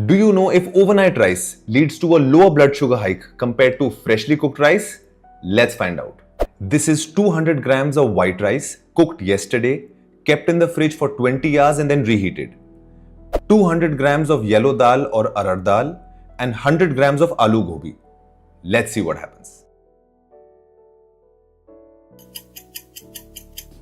Do you know if overnight rice leads to a lower blood sugar hike compared to freshly cooked rice? Let's find out. This is 200 grams of white rice cooked yesterday, kept in the fridge for 20 hours and then reheated. 200 grams of yellow dal or arad dal and 100 grams of aloo gobi. Let's see what happens.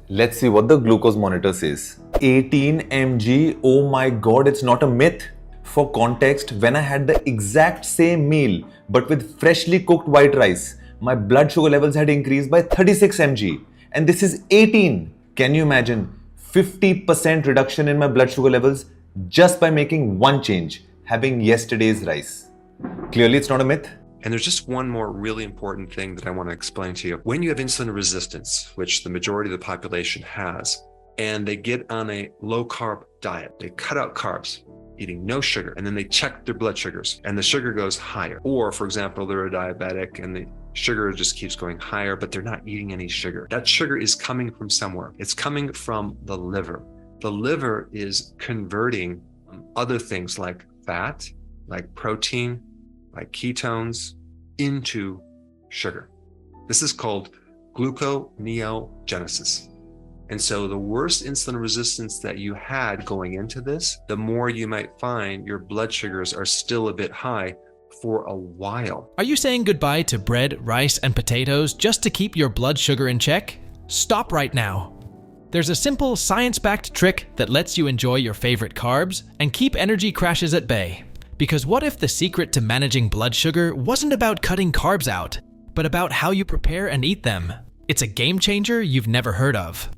Let's see what the glucose monitor says. 18 mg, oh my god, it's not a myth. For context, when I had the exact same meal but with freshly cooked white rice, my blood sugar levels had increased by 36 mg and this is 18. Can you imagine 50% reduction in my blood sugar levels just by making one change, having yesterday's rice? Clearly it's not a myth. And there's just one more really important thing that I want to explain to you. When you have insulin resistance, which the majority of the population has, and they get on a low carb diet, they cut out carbs, eating no sugar, and then they check their blood sugars and the sugar goes higher. Or for example, they're a diabetic and the sugar just keeps going higher, but they're not eating any sugar. That sugar is coming from somewhere. It's coming from the liver. The liver is converting other things like fat, like protein, like ketones into sugar. This is called gluconeogenesis. And so the worse insulin resistance that you had going into this, the more you might find your blood sugars are still a bit high for a while. Are you saying goodbye to bread, rice, and potatoes just to keep your blood sugar in check? Stop right now. There's a simple science-backed trick that lets you enjoy your favorite carbs and keep energy crashes at bay. Because what if the secret to managing blood sugar wasn't about cutting carbs out, but about how you prepare and eat them? It's a game changer you've never heard of.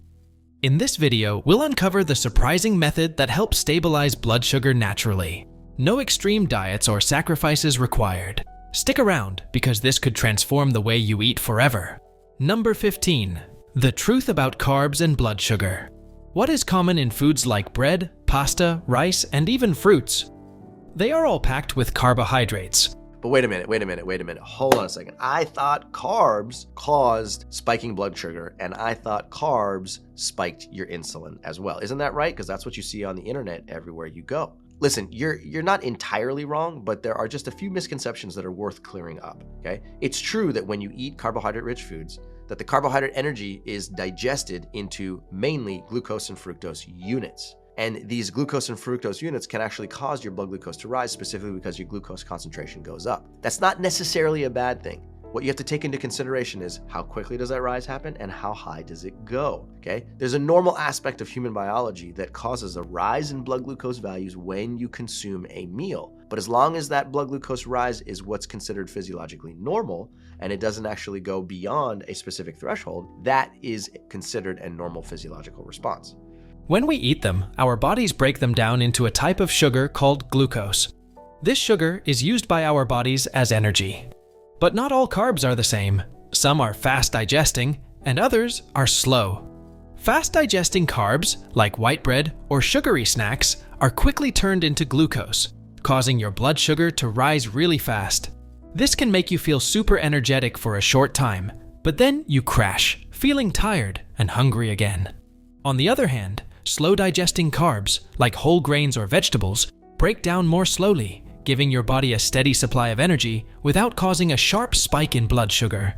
In this video, we'll uncover the surprising method that helps stabilize blood sugar naturally. No extreme diets or sacrifices required. Stick around, because this could transform the way you eat forever. Number 15. The truth about carbs and blood sugar. What is common in foods like bread, pasta, rice, and even fruits? They are all packed with carbohydrates. But wait a minute. Hold on a second. I thought carbs caused spiking blood sugar, and I thought carbs spiked your insulin as well. Isn't that right? Because that's what you see on the internet everywhere you go. Listen, you're not entirely wrong, but there are just a few misconceptions that are worth clearing up, okay? It's true that when you eat carbohydrate-rich foods, that the carbohydrate energy is digested into mainly glucose and fructose units. And these glucose and fructose units can actually cause your blood glucose to rise, specifically because your glucose concentration goes up. That's not necessarily a bad thing. What you have to take into consideration is how quickly does that rise happen and how high does it go, okay? There's a normal aspect of human biology that causes a rise in blood glucose values when you consume a meal. But as long as that blood glucose rise is what's considered physiologically normal, and it doesn't actually go beyond a specific threshold, that is considered a normal physiological response. When we eat them, our bodies break them down into a type of sugar called glucose. This sugar is used by our bodies as energy. But not all carbs are the same. Some are fast digesting, and others are slow. Fast digesting carbs, like white bread or sugary snacks, are quickly turned into glucose, causing your blood sugar to rise really fast. This can make you feel super energetic for a short time, but then you crash, feeling tired and hungry again. On the other hand, slow digesting carbs, like whole grains or vegetables, break down more slowly, giving your body a steady supply of energy without causing a sharp spike in blood sugar.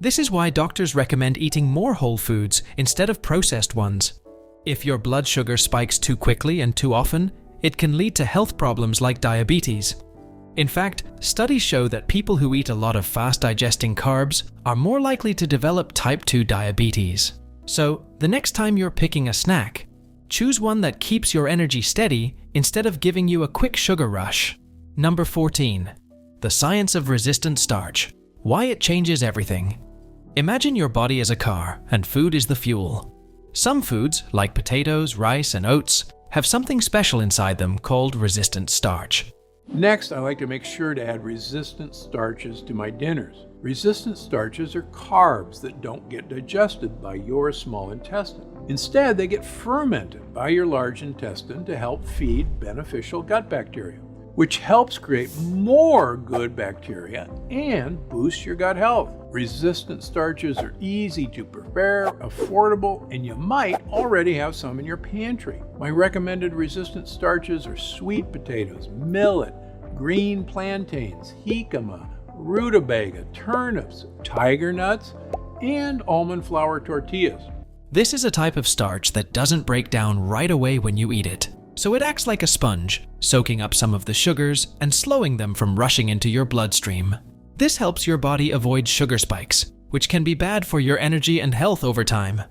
This is why doctors recommend eating more whole foods instead of processed ones. If your blood sugar spikes too quickly and too often, it can lead to health problems like diabetes. In fact, studies show that people who eat a lot of fast-digesting carbs are more likely to develop type 2 diabetes. So, the next time you're picking a snack, choose one that keeps your energy steady instead of giving you a quick sugar rush. Number 14. The science of resistant starch. Why it changes everything. Imagine your body as a car and food is the fuel. Some foods, like potatoes, rice, and oats, have something special inside them called resistant starch. Next, I like to make sure to add resistant starches to my dinners. Resistant starches are carbs that don't get digested by your small intestine. Instead, they get fermented by your large intestine to help feed beneficial gut bacteria. which helps create more good bacteria and boosts your gut health. Resistant starches are easy to prepare, affordable, and you might already have some in your pantry. My recommended resistant starches are sweet potatoes, millet, green plantains, jicama, rutabaga, turnips, tiger nuts, and almond flour tortillas. This is a type of starch that doesn't break down right away when you eat it, so it acts like a sponge, soaking up some of the sugars and slowing them from rushing into your bloodstream. This helps your body avoid sugar spikes, which can be bad for your energy and health over time.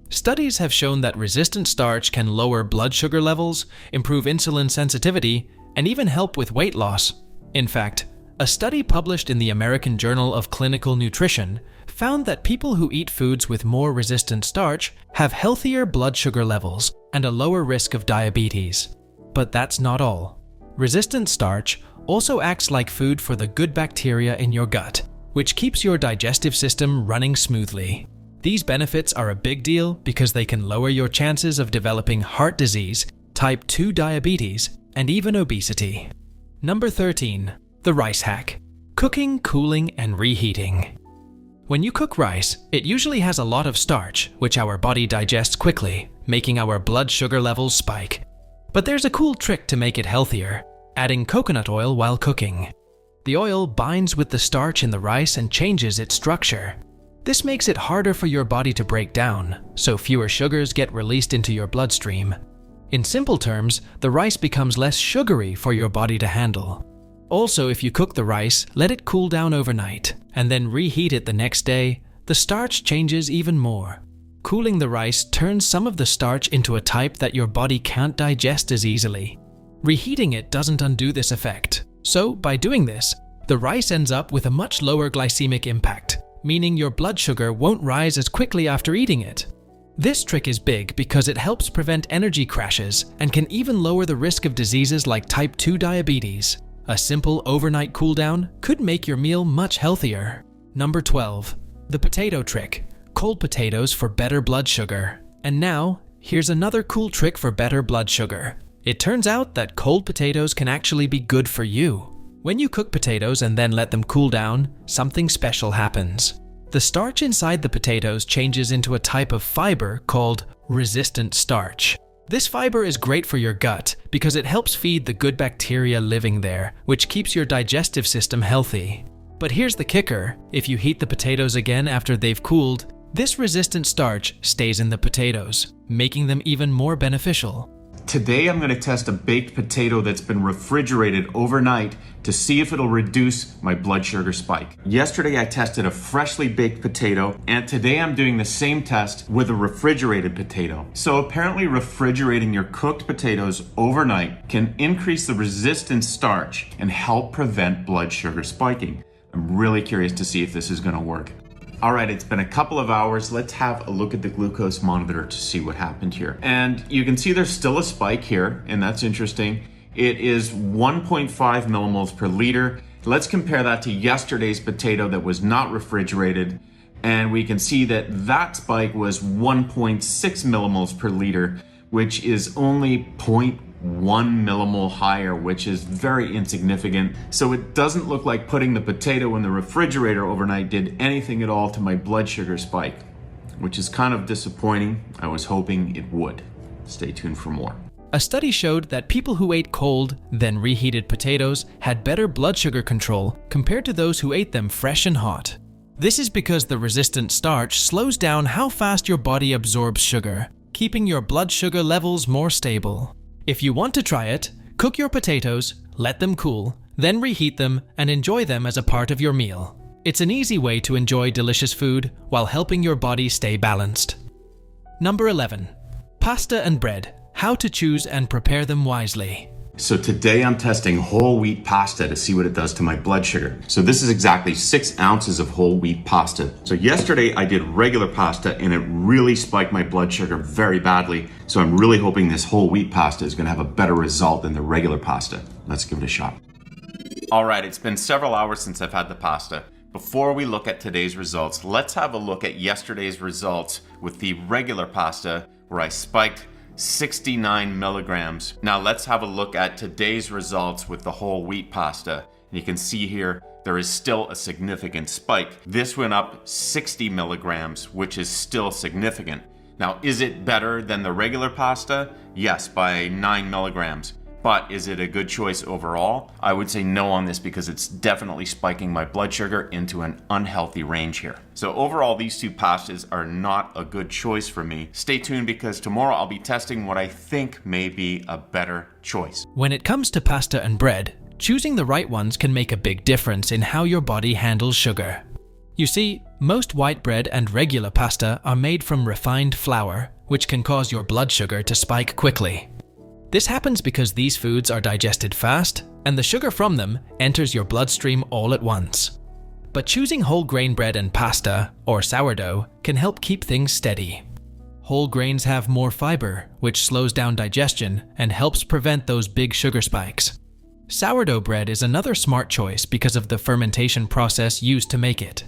Studies have shown that resistant starch can lower blood sugar levels, improve insulin sensitivity, and even help with weight loss. In fact, a study published in the American Journal of Clinical Nutrition found that people who eat foods with more resistant starch have healthier blood sugar levels and a lower risk of diabetes. But that's not all. Resistant starch also acts like food for the good bacteria in your gut, which keeps your digestive system running smoothly. These benefits are a big deal because they can lower your chances of developing heart disease, type 2 diabetes, and even obesity. Number 13. The rice hack. Cooking, cooling, and reheating. When you cook rice, it usually has a lot of starch, which our body digests quickly, making our blood sugar levels spike. But there's a cool trick to make it healthier: adding coconut oil while cooking. The oil binds with the starch in the rice and changes its structure. This makes it harder for your body to break down, so fewer sugars get released into your bloodstream. In simple terms, the rice becomes less sugary for your body to handle. Also, if you cook the rice, let it cool down overnight, and then reheat it the next day, the starch changes even more. Cooling the rice turns some of the starch into a type that your body can't digest as easily. Reheating it doesn't undo this effect. So, by doing this, the rice ends up with a much lower glycemic impact, meaning your blood sugar won't rise as quickly after eating it. This trick is big because it helps prevent energy crashes and can even lower the risk of diseases like type 2 diabetes. A simple overnight cool down could make your meal much healthier. Number 12. The potato trick. Cold potatoes for better blood sugar. And now, here's another cool trick for better blood sugar. It turns out that cold potatoes can actually be good for you. When you cook potatoes and then let them cool down, something special happens. The starch inside the potatoes changes into a type of fiber called resistant starch. This fiber is great for your gut because it helps feed the good bacteria living there, which keeps your digestive system healthy. But here's the kicker: if you heat the potatoes again after they've cooled, this resistant starch stays in the potatoes, making them even more beneficial. Today I'm going to test a baked potato that's been refrigerated overnight to see if it'll reduce my blood sugar spike. Yesterday I tested a freshly baked potato, and today I'm doing the same test with a refrigerated potato. So apparently refrigerating your cooked potatoes overnight can increase the resistant starch and help prevent blood sugar spiking. I'm really curious to see if this is going to work. All right, it's been a couple of hours. Let's have a look at the glucose monitor to see what happened here. And you can see there's still a spike here, and that's interesting. It is 1.5 millimoles per liter. Let's compare that to yesterday's potato that was not refrigerated. And we can see that that spike was 1.6 millimoles per liter, which is only 0.1 millimole higher, which is very insignificant. So it doesn't look like putting the potato in the refrigerator overnight did anything at all to my blood sugar spike, which is kind of disappointing. I was hoping it would. Stay tuned for more. A study showed that people who ate cold, then reheated potatoes had better blood sugar control compared to those who ate them fresh and hot. This is because the resistant starch slows down how fast your body absorbs sugar, keeping your blood sugar levels more stable. If you want to try it, cook your potatoes, let them cool, then reheat them and enjoy them as a part of your meal. It's an easy way to enjoy delicious food while helping your body stay balanced. Number 11. Pasta and bread. How to choose and prepare them wisely. So today I'm testing whole wheat pasta to see what it does to my blood sugar. So this is exactly 6 ounces of whole wheat pasta. So yesterday I did regular pasta and it really spiked my blood sugar very badly. So I'm really hoping this whole wheat pasta is going to have a better result than the regular pasta. Let's give it a shot. All right, it's been several hours since I've had the pasta. Before we look at today's results, let's have a look at yesterday's results with the regular pasta where I spiked 69 milligrams. Now let's have a look at today's results with the whole wheat pasta. You can see here there is still a significant spike. This went up 60 milligrams, which is still significant. Now, is it better than the regular pasta? Yes, by 9 milligrams. But is it a good choice overall? I would say no on this because it's definitely spiking my blood sugar into an unhealthy range here. So overall, these two pastas are not a good choice for me. Stay tuned because tomorrow I'll be testing what I think may be a better choice. When it comes to pasta and bread, choosing the right ones can make a big difference in how your body handles sugar. You see, most white bread and regular pasta are made from refined flour, which can cause your blood sugar to spike quickly. This happens because these foods are digested fast, and the sugar from them enters your bloodstream all at once. But choosing whole grain bread and pasta, or sourdough, can help keep things steady. Whole grains have more fiber, which slows down digestion and helps prevent those big sugar spikes. Sourdough bread is another smart choice because of the fermentation process used to make it.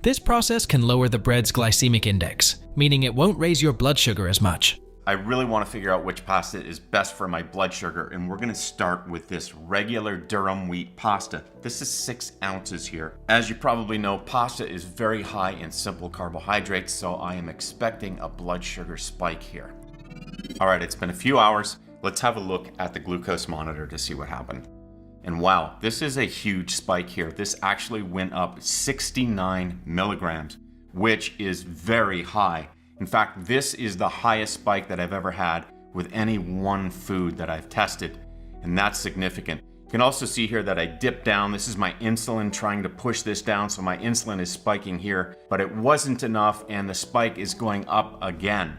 This process can lower the bread's glycemic index, meaning it won't raise your blood sugar as much. I really want to figure out which pasta is best for my blood sugar, and we're going to start with this regular durum wheat pasta. This is 6 ounces here. As you probably know, pasta is very high in simple carbohydrates, so I am expecting a blood sugar spike here. All right, it's been a few hours. Let's have a look at the glucose monitor to see what happened. And wow, this is a huge spike here. This actually went up 69 milligrams, which is very high. In fact, this is the highest spike that I've ever had with any one food that I've tested, and that's significant. You can also see here that I dipped down. This is my insulin trying to push this down, so my insulin is spiking here, but it wasn't enough, and the spike is going up again.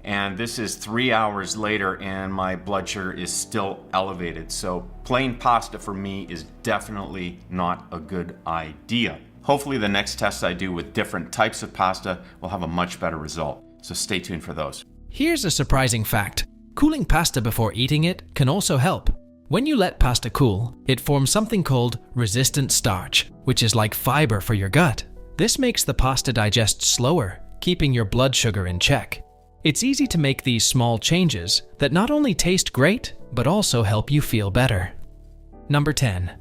And this is 3 hours later, and my blood sugar is still elevated. So plain pasta for me is definitely not a good idea. Hopefully the next tests I do with different types of pasta will have a much better result. So stay tuned for those. Here's a surprising fact. Cooling pasta before eating it can also help. When you let pasta cool, it forms something called resistant starch, which is like fiber for your gut. This makes the pasta digest slower, keeping your blood sugar in check. It's easy to make these small changes that not only taste great, but also help you feel better. Number 10.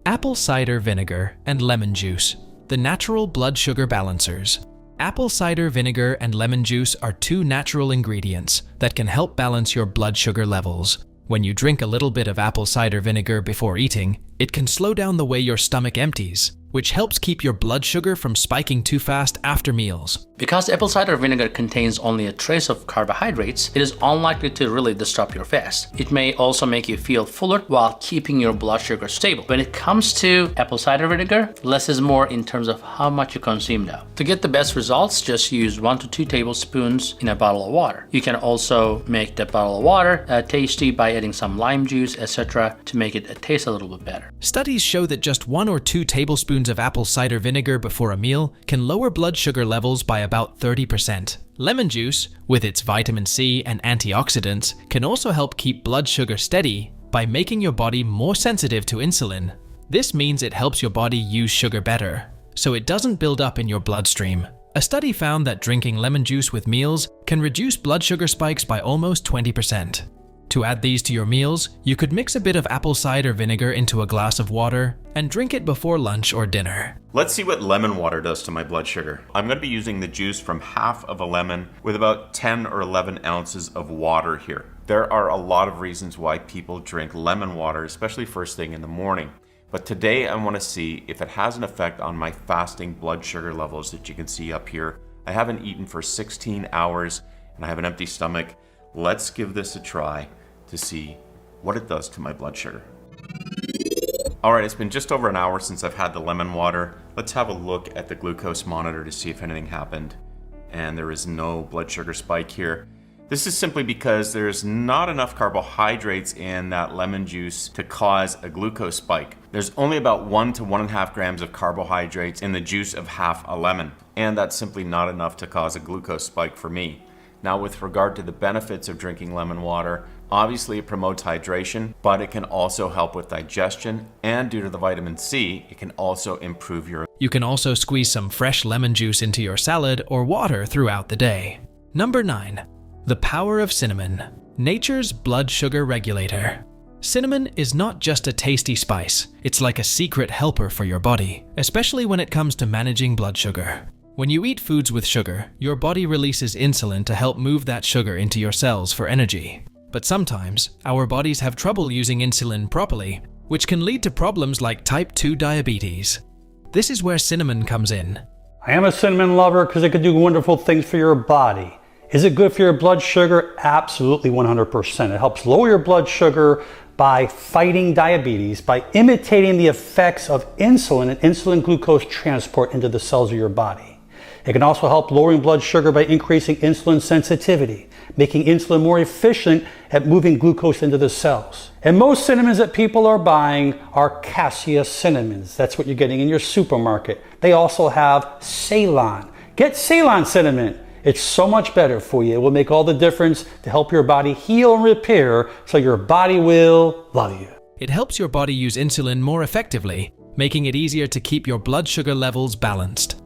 Apple cider vinegar and lemon juice, the natural blood sugar balancers. Apple cider vinegar and lemon juice are 2 natural ingredients that can help balance your blood sugar levels. When you drink a little bit of apple cider vinegar before eating, it can slow down the way your stomach empties, which helps keep your blood sugar from spiking too fast after meals. Because apple cider vinegar contains only a trace of carbohydrates, it is unlikely to really disrupt your fast. It may also make you feel fuller while keeping your blood sugar stable. When it comes to apple cider vinegar, less is more in terms of how much you consume though. To get the best results, just use 1 to 2 tablespoons in a bottle of water. You can also make the bottle of water tasty by adding some lime juice, etc. to make it taste a little bit better. Studies show that just 1 or 2 tablespoons of apple cider vinegar before a meal can lower blood sugar levels by about 30%. Lemon juice, with its vitamin C and antioxidants, can also help keep blood sugar steady by making your body more sensitive to insulin. This means it helps your body use sugar better, so it doesn't build up in your bloodstream. A study found that drinking lemon juice with meals can reduce blood sugar spikes by almost 20%. To add these to your meals, you could mix a bit of apple cider vinegar into a glass of water and drink it before lunch or dinner. Let's see what lemon water does to my blood sugar. I'm going to be using the juice from half of a lemon with about 10 or 11 ounces of water here. There are a lot of reasons why people drink lemon water, especially first thing in the morning. But today I want to see if it has an effect on my fasting blood sugar levels that you can see up here. I haven't eaten for 16 hours and I have an empty stomach. Let's give this a try to see what it does to my blood sugar. All right, it's been just over an hour since I've had the lemon water. Let's have a look at the glucose monitor to see if anything happened. And there is no blood sugar spike here. This is simply because there's not enough carbohydrates in that lemon juice to cause a glucose spike. There's only about 1 to 1.5 grams of carbohydrates in the juice of half a lemon. And that's simply not enough to cause a glucose spike for me. Now, with regard to the benefits of drinking lemon water, obviously it promotes hydration, but it can also help with digestion, and due to the vitamin C, it can also improve your... You can also squeeze some fresh lemon juice into your salad or water throughout the day. Number 9. The power of cinnamon. nature's blood sugar regulator. Cinnamon is not just a tasty spice, it's like a secret helper for your body, especially when it comes to managing blood sugar. When you eat foods with sugar, your body releases insulin to help move that sugar into your cells for energy. But sometimes, our bodies have trouble using insulin properly, which can lead to problems like type 2 diabetes. This is where cinnamon comes in. I am a cinnamon lover because it can do wonderful things for your body. Is it good for your blood sugar? Absolutely 100%. It helps lower your blood sugar by fighting diabetes, by imitating the effects of insulin and insulin glucose transport into the cells of your body. It can also help lowering blood sugar by increasing insulin sensitivity, making insulin more efficient at moving glucose into the cells. And most cinnamons that people are buying are cassia cinnamons. That's what you're getting in your supermarket. They also have Ceylon. Get Ceylon cinnamon. It's so much better for you. It will make all the difference to help your body heal and repair so your body will love you. It helps your body use insulin more effectively, making it easier to keep your blood sugar levels balanced.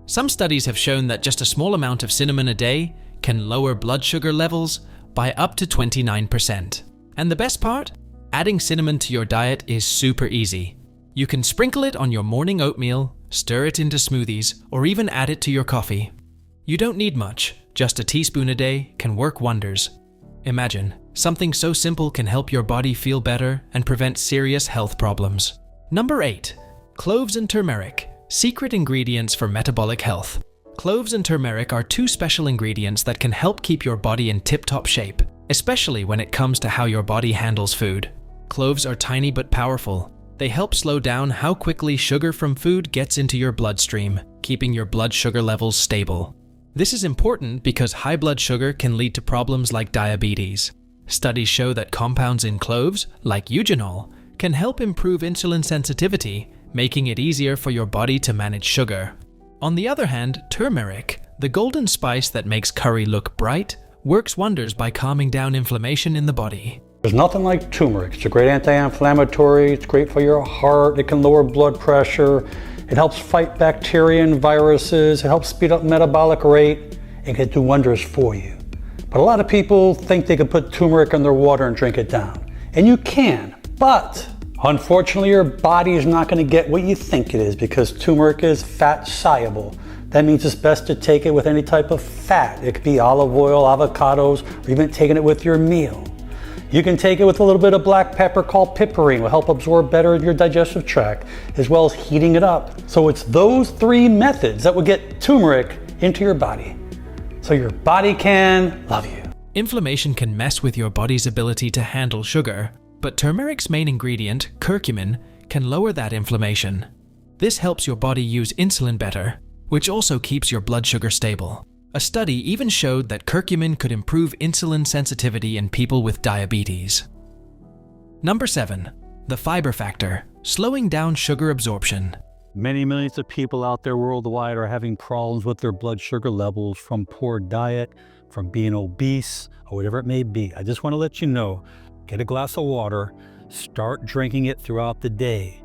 Some studies have shown that just a small amount of cinnamon a day can lower blood sugar levels by up to 29%. And the best part? Adding cinnamon to your diet is super easy. You can sprinkle it on your morning oatmeal, stir it into smoothies, or even add it to your coffee. You don't need much, just a teaspoon a day can work wonders. Imagine, something so simple can help your body feel better and prevent serious health problems. Number 8. Cloves and turmeric, secret ingredients for metabolic health. Cloves and turmeric are two special ingredients that can help keep your body in tip-top shape, especially when it comes to how your body handles food. Cloves are tiny but powerful. They help slow down how quickly sugar from food gets into your bloodstream, keeping your blood sugar levels stable. This is important because high blood sugar can lead to problems like diabetes. Studies show that compounds in cloves, like eugenol, can help improve insulin sensitivity, making it easier for your body to manage sugar. On the other hand, turmeric, the golden spice that makes curry look bright, works wonders by calming down inflammation in the body. There's nothing like turmeric. It's a great anti-inflammatory, it's great for your heart, it can lower blood pressure, it helps fight bacteria and viruses, it helps speed up metabolic rate, and can do wonders for you. But a lot of people think they can put turmeric in their water and drink it down. And you can, but unfortunately your body is not going to get what you think it is because turmeric is fat soluble. That means it's best to take it with any type of fat. It could be olive oil, avocados, or even taking it with your meal. You can take it with a little bit of black pepper called piperine. It will help absorb better in your digestive tract, as well as heating it up. So it's those three methods that will get turmeric into your body, so your body can love you. Inflammation can mess with your body's ability to handle sugar, but turmeric's main ingredient, curcumin, can lower that inflammation. This helps your body use insulin better, which also keeps your blood sugar stable. A study even showed that curcumin could improve insulin sensitivity in people with diabetes. Number 7. The fiber factor, slowing down sugar absorption. Many millions of people out there worldwide are having problems with their blood sugar levels from poor diet, from being obese, or whatever it may be. I just want to let you know, get a glass of water, start drinking it throughout the day.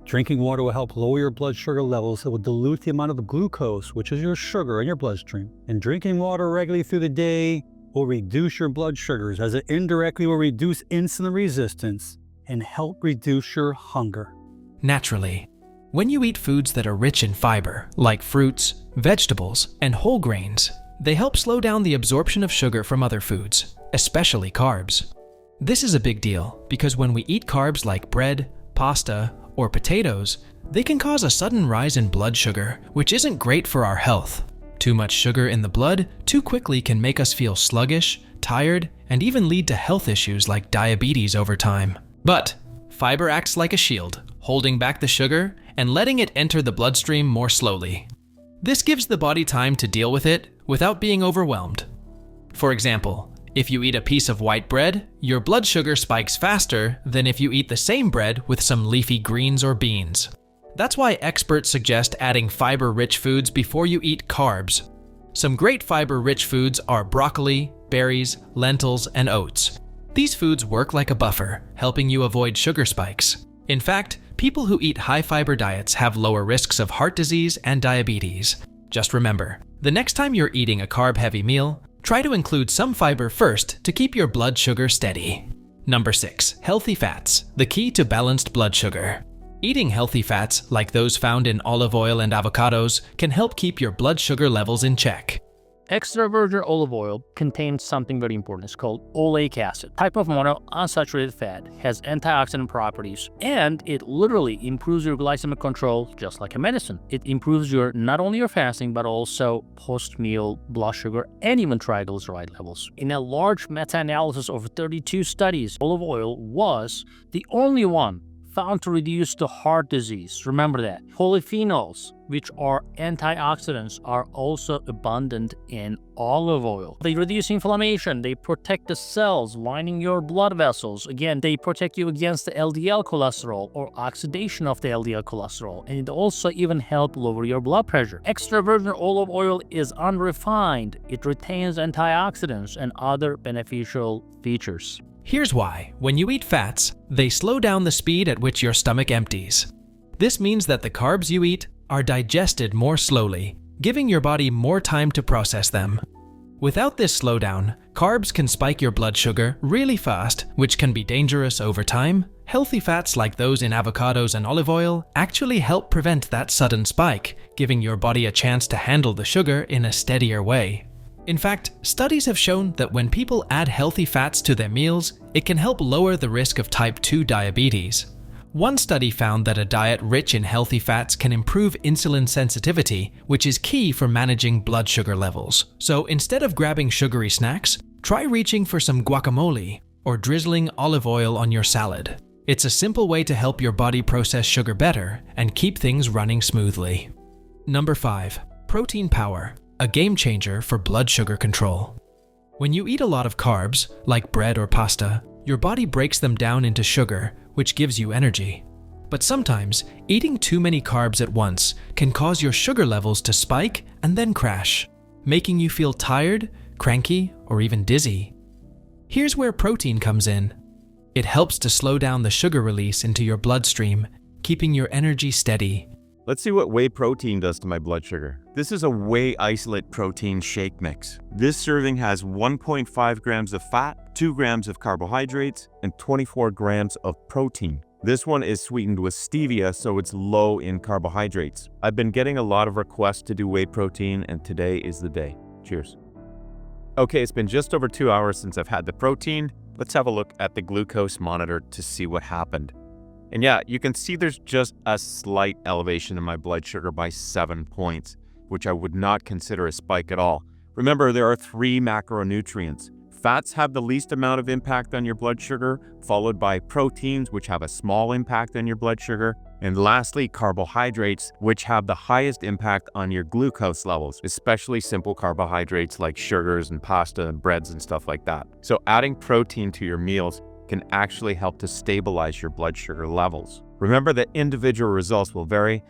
Drinking water will help lower your blood sugar levels. It will dilute the amount of glucose, which is your sugar in your bloodstream. And drinking water regularly through the day will reduce your blood sugars, as it indirectly will reduce insulin resistance and help reduce your hunger. Naturally, when you eat foods that are rich in fiber, like fruits, vegetables, and whole grains, they help slow down the absorption of sugar from other foods, especially carbs. This is a big deal because when we eat carbs like bread, pasta, or potatoes, they can cause a sudden rise in blood sugar, which isn't great for our health. Too much sugar in the blood too quickly can make us feel sluggish, tired, and even lead to health issues like diabetes over time. But fiber acts like a shield, holding back the sugar and letting it enter the bloodstream more slowly. This gives the body time to deal with it without being overwhelmed. For example, if you eat a piece of white bread, your blood sugar spikes faster than if you eat the same bread with some leafy greens or beans. That's why experts suggest adding fiber-rich foods before you eat carbs. Some great fiber-rich foods are broccoli, berries, lentils, and oats. These foods work like a buffer, helping you avoid sugar spikes. In fact, people who eat high-fiber diets have lower risks of heart disease and diabetes. Just remember, the next time you're eating a carb-heavy meal, Try to include some fiber first to keep your blood sugar steady. Number 6. Healthy fats, the key to balanced blood sugar. Eating healthy fats, like those found in olive oil and avocados, can help keep your blood sugar levels in check. Extra virgin olive oil contains something very important. It's called oleic acid, type of monounsaturated fat, has antioxidant properties, and it literally improves your glycemic control just like a medicine. It improves your not only your fasting but also post-meal blood sugar and even triglyceride levels. In a large meta-analysis of 32 studies, olive oil was the only one found to reduce the heart disease. Remember that. Polyphenols, which are antioxidants, are also abundant in olive oil. They reduce inflammation, they protect the cells lining your blood vessels. Again, they protect you against the LDL cholesterol or oxidation of the LDL cholesterol, and it also even helps lower your blood pressure. Extra virgin olive oil is unrefined. It retains antioxidants and other beneficial features. Here's why. When you eat fats, they slow down the speed at which your stomach empties. This means that the carbs you eat are digested more slowly, giving your body more time to process them. Without this slowdown, carbs can spike your blood sugar really fast, which can be dangerous over time. Healthy fats like those in avocados and olive oil actually help prevent that sudden spike, giving your body a chance to handle the sugar in a steadier way. In fact, studies have shown that when people add healthy fats to their meals, it can help lower the risk of type 2 diabetes. One study found that a diet rich in healthy fats can improve insulin sensitivity, which is key for managing blood sugar levels. So instead of grabbing sugary snacks, try reaching for some guacamole or drizzling olive oil on your salad. It's a simple way to help your body process sugar better and keep things running smoothly. Number 5. Protein power, a game changer for blood sugar control. When you eat a lot of carbs, like bread or pasta, your body breaks them down into sugar, which gives you energy. But sometimes, eating too many carbs at once can cause your sugar levels to spike and then crash, making you feel tired, cranky, or even dizzy. Here's where protein comes in. It helps to slow down the sugar release into your bloodstream, keeping your energy steady. Let's see what whey protein does to my blood sugar. This is a whey isolate protein shake mix. This serving has 1.5 grams of fat, 2 grams of carbohydrates, and 24 grams of protein. This one is sweetened with stevia, so it's low in carbohydrates. I've been getting a lot of requests to do whey protein, and today is the day. Cheers. Okay, it's been just over 2 hours since I've had the protein. Let's have a look at the glucose monitor to see what happened. And yeah, you can see there's just a slight elevation in my blood sugar by 7 points, which I would not consider a spike at all. Remember, there are 3 macronutrients. Fats have the least amount of impact on your blood sugar, followed by proteins, which have a small impact on your blood sugar, and lastly, carbohydrates, which have the highest impact on your glucose levels, especially simple carbohydrates like sugars and pasta and breads and stuff like that. So adding protein to your meals can actually help to stabilize your blood sugar levels. Remember that individual results will vary.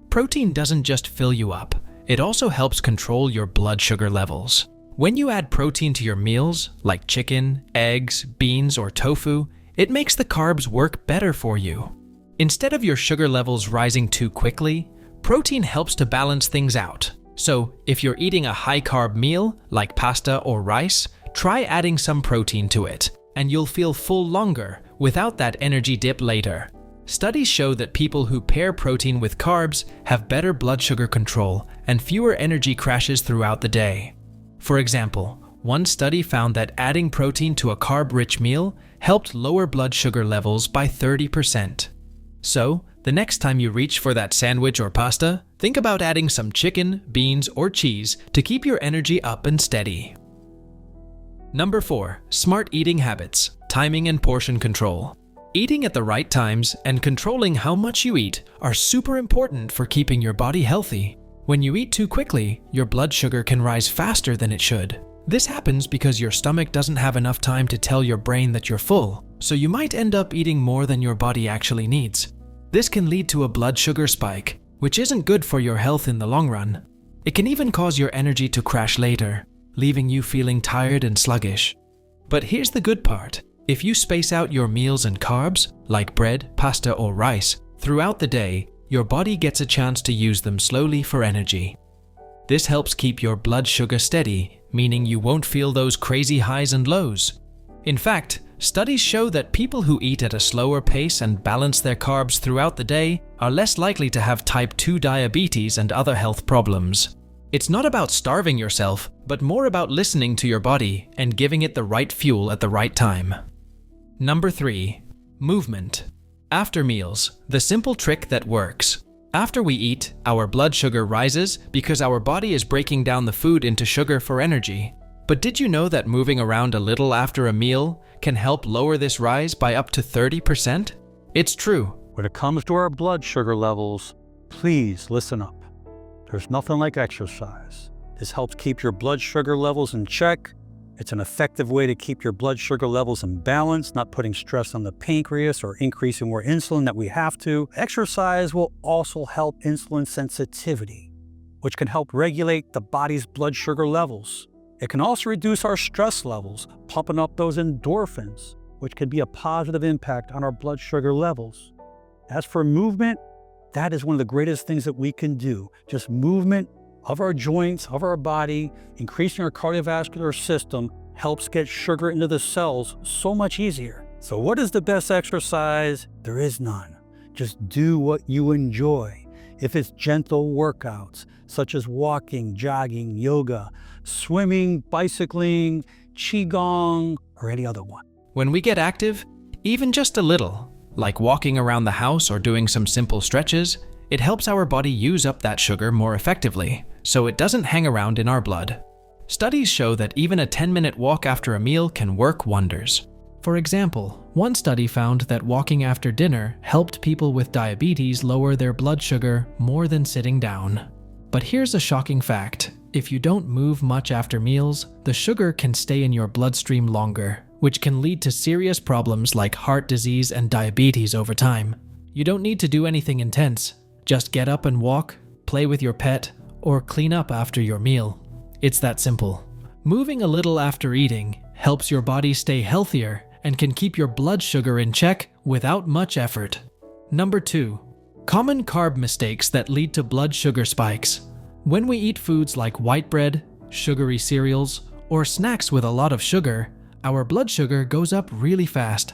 Protein doesn't just fill you up, it also helps control your blood sugar levels. When you add protein to your meals, like chicken, eggs, beans, or tofu, it makes the carbs work better for you. Instead of your sugar levels rising too quickly, protein helps to balance things out. So if you're eating a high-carb meal, like pasta or rice, try adding some protein to it, and you'll feel full longer without that energy dip later. Studies show that people who pair protein with carbs have better blood sugar control and fewer energy crashes throughout the day. For example, one study found that adding protein to a carb-rich meal helped lower blood sugar levels by 30%. So, the next time you reach for that sandwich or pasta, think about adding some chicken, beans, or cheese to keep your energy up and steady. Number 4. Smart eating habits, timing and portion control. Eating at the right times and controlling how much you eat are super important for keeping your body healthy. When you eat too quickly, your blood sugar can rise faster than it should. This happens because your stomach doesn't have enough time to tell your brain that you're full, so you might end up eating more than your body actually needs. This can lead to a blood sugar spike, which isn't good for your health in the long run. It can even cause your energy to crash later, leaving you feeling tired and sluggish. But here's the good part. If you space out your meals and carbs, like bread, pasta, or rice, throughout the day, your body gets a chance to use them slowly for energy. This helps keep your blood sugar steady, meaning you won't feel those crazy highs and lows. In fact, studies show that people who eat at a slower pace and balance their carbs throughout the day are less likely to have type 2 diabetes and other health problems. It's not about starving yourself, but more about listening to your body and giving it the right fuel at the right time. Number 3. Movement. After meals, the simple trick that works. After we eat, our blood sugar rises because our body is breaking down the food into sugar for energy. But did you know that moving around a little after a meal can help lower this rise by up to 30%? It's true. When it comes to our blood sugar levels, please listen up. There's nothing like exercise. This helps keep your blood sugar levels in check. It's an effective way to keep your blood sugar levels in balance, not putting stress on the pancreas or increasing more insulin that we have to. Exercise will also help insulin sensitivity, which can help regulate the body's blood sugar levels. It can also reduce our stress levels, pumping up those endorphins, which can be a positive impact on our blood sugar levels. As for movement, that is one of the greatest things that we can do. Just movement of our joints, of our body, increasing our cardiovascular system helps get sugar into the cells so much easier. So what is the best exercise? There is none. Just do what you enjoy. If it's gentle workouts, such as walking, jogging, yoga, swimming, bicycling, qigong, or any other one. When we get active, even just a little, like walking around the house or doing some simple stretches, it helps our body use up that sugar more effectively, so it doesn't hang around in our blood. Studies show that even a 10-minute walk after a meal can work wonders. For example, one study found that walking after dinner helped people with diabetes lower their blood sugar more than sitting down. But here's a shocking fact. If you don't move much after meals, the sugar can stay in your bloodstream longer, which can lead to serious problems like heart disease and diabetes over time. You don't need to do anything intense. Just get up and walk, play with your pet, or clean up after your meal. It's that simple. Moving a little after eating helps your body stay healthier and can keep your blood sugar in check without much effort. Number 2. Common carb mistakes that lead to blood sugar spikes. When we eat foods like white bread, sugary cereals, or snacks with a lot of sugar, our blood sugar goes up really fast.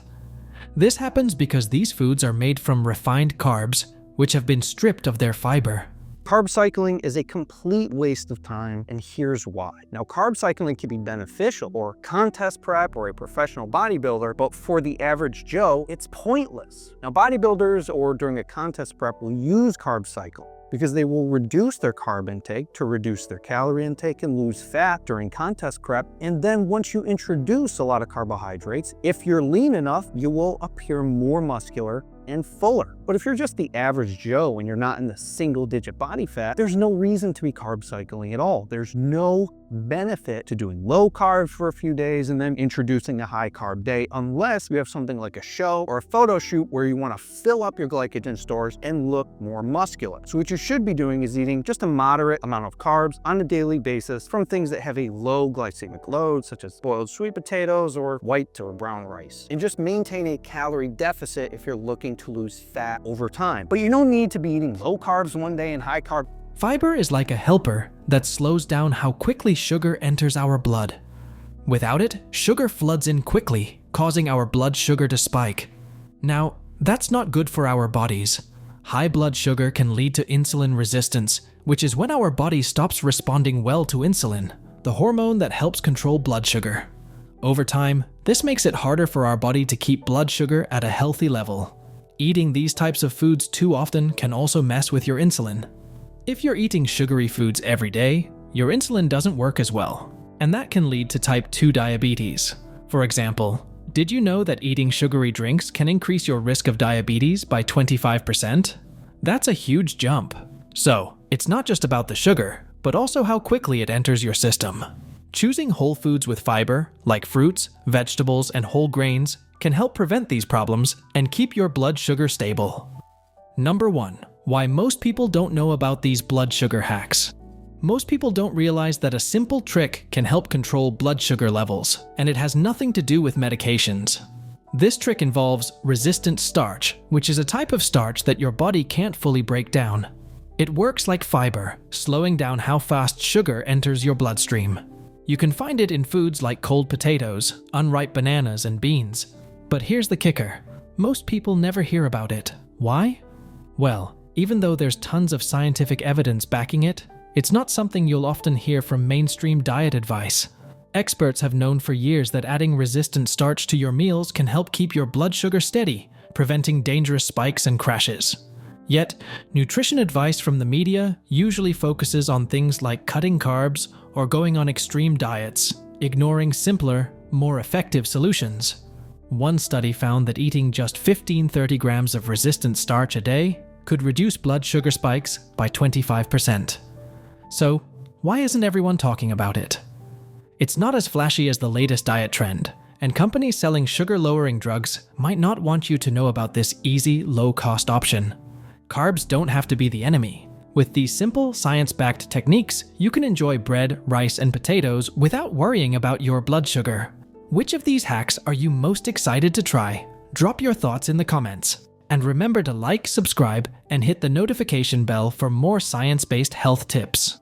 This happens because these foods are made from refined carbs, which have been stripped of their fiber. Carb cycling is a complete waste of time, and here's why. Now, carb cycling can be beneficial for contest prep or a professional bodybuilder, but for the average Joe, it's pointless. Now, bodybuilders or during a contest prep will use carb cycle because they will reduce their carb intake to reduce their calorie intake and lose fat during contest prep. And then once you introduce a lot of carbohydrates, if you're lean enough, you will appear more muscular and fuller. But if you're just the average Joe and you're not in the single-digit body fat, there's no reason to be carb cycling at all. There's no benefit to doing low carbs for a few days and then introducing a high carb day, unless you have something like a show or a photo shoot where you want to fill up your glycogen stores and look more muscular. So what you should be doing is eating just a moderate amount of carbs on a daily basis from things that have a low glycemic load, such as boiled sweet potatoes or white or brown rice. And just maintain a calorie deficit if you're looking to lose fat over time. But you don't need to be eating low carbs one day and high carb. Fiber is like a helper that slows down how quickly sugar enters our blood. Without it, sugar floods in quickly, causing our blood sugar to spike. Now, that's not good for our bodies. High blood sugar can lead to insulin resistance, which is when our body stops responding well to insulin, the hormone that helps control blood sugar. Over time, this makes it harder for our body to keep blood sugar at a healthy level. Eating these types of foods too often can also mess with your insulin. If you're eating sugary foods every day, your insulin doesn't work as well, and that can lead to type 2 diabetes. For example, did you know that eating sugary drinks can increase your risk of diabetes by 25%? That's a huge jump. So, it's not just about the sugar, but also how quickly it enters your system. Choosing whole foods with fiber, like fruits, vegetables, and whole grains, can help prevent these problems and keep your blood sugar stable. Number 1. Why most people don't know about these blood sugar hacks. Most people don't realize that a simple trick can help control blood sugar levels, and it has nothing to do with medications. This trick involves resistant starch, which is a type of starch that your body can't fully break down. It works like fiber, slowing down how fast sugar enters your bloodstream. You can find it in foods like cold potatoes, unripe bananas, and beans. But here's the kicker. Most people never hear about it. Why? Well, even though there's tons of scientific evidence backing it, it's not something you'll often hear from mainstream diet advice. Experts have known for years that adding resistant starch to your meals can help keep your blood sugar steady, preventing dangerous spikes and crashes. Yet, nutrition advice from the media usually focuses on things like cutting carbs or going on extreme diets, ignoring simpler, more effective solutions. One study found that eating just 15-30 grams of resistant starch a day could reduce blood sugar spikes by 25%. So, why isn't everyone talking about it? It's not as flashy as the latest diet trend, and companies selling sugar-lowering drugs might not want you to know about this easy, low-cost option. Carbs don't have to be the enemy. With these simple, science-backed techniques, you can enjoy bread, rice, and potatoes without worrying about your blood sugar. Which of these hacks are you most excited to try? Drop your thoughts in the comments. And remember to like, subscribe, and hit the notification bell for more science-based health tips.